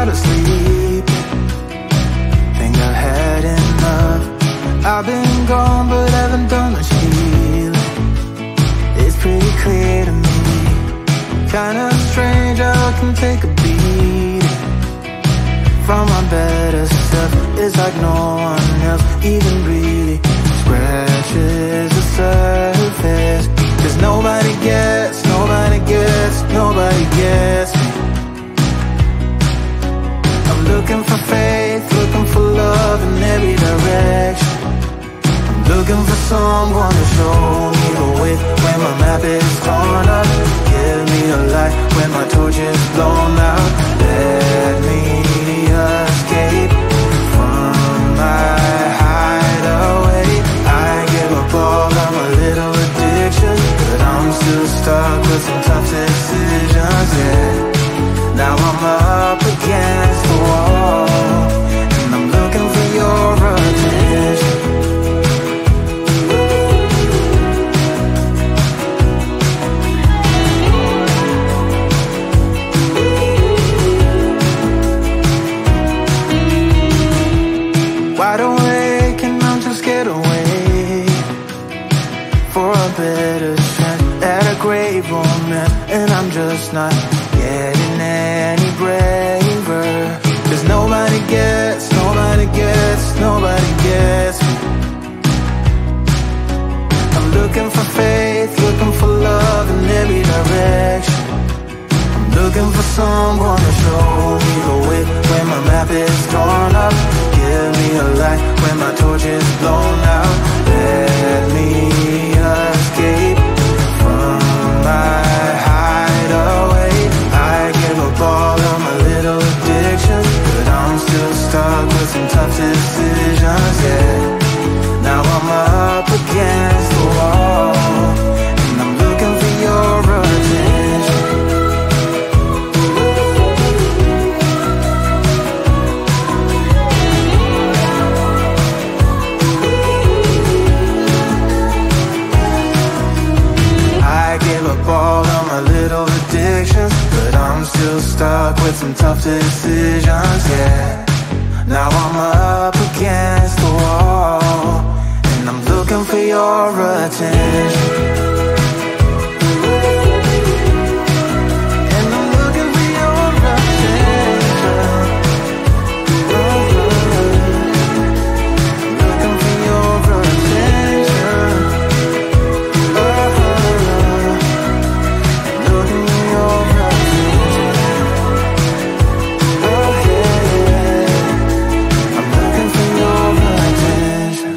try to sleep. Think I've had enough. I've been gone but haven't done much healing. It's pretty clear to me, kinda strange how I can take a beating from my better self. It's like no one else even really scratches the surface. 'Cause nobody gets me. I'm looking for faith, looking for love in every direction. I'm looking for someone to show me the way when my map is torn up. Give me a light when my torch is blown out. Let me escape from my hideaway. I give up all of my little addictions, but I'm still stuck with some tough decisions, yeah. Now I'm up against the wall, and I'm looking for your attention. Wide awake and I'm just scared away for a better chance at a great romance, and I'm just not getting any braver. 'Cause nobody gets me. I'm looking for faith, looking for love in every direction. I'm looking for someone to show me the way when my map is torn up. Give me a light when my torch is blown out. Let me escape from my hideaway. I give up all of my little addictions, but I'm still stuck with some tough decisions, yeah. Now I'm up against the wall, and I'm looking for your attention. I give up all of my little addictions, but I'm still stuck with some tough decisions, yeah. Now I'm up against the wall, and I'm looking for your attention. And I'm looking for your attention. Looking for your attention. Looking for your attention. I'm looking for your attention.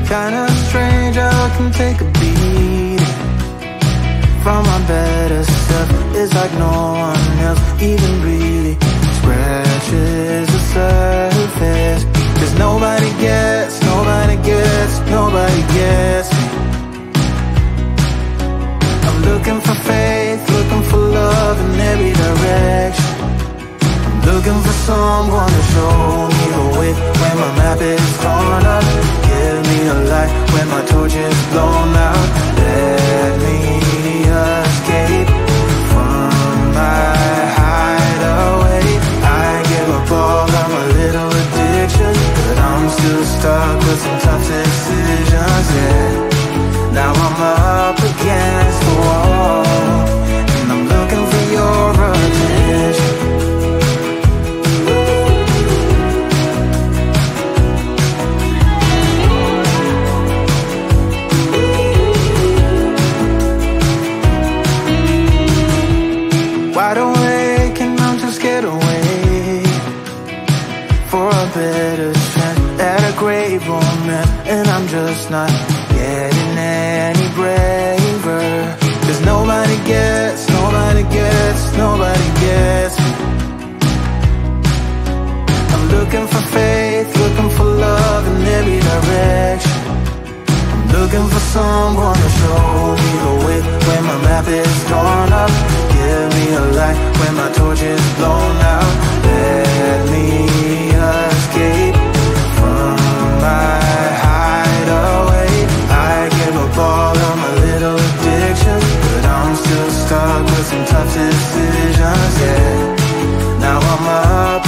Kinda strange how I can take a beat from my better stuff. It's like no one else even really scratches the surface. 'Cause nobody gets me. I'm looking for faith, looking for love in every direction. I'm looking for someone to show me the way when my map is torn up. Give me a light when my torch is blown out. Let me escape from my hideaway. I give up all of my little addictions, but I'm still stuck with some tough decisions, yeah. Now I'm up against the wall, and I'm looking for your attention. Wide awake and I'm just scared away for a better chance at a great romance, and I'm just not getting any braver. 'Cause nobody gets me. I'm looking for faith, looking for love in every direction. I'm looking for someone to show me the way when my map is torn up. Give me a light when my torch is blown out. Let me escape from my hideaway. I give up all of my little addictions, but I'm still stuck with some tough decisions, yeah. Now I'm up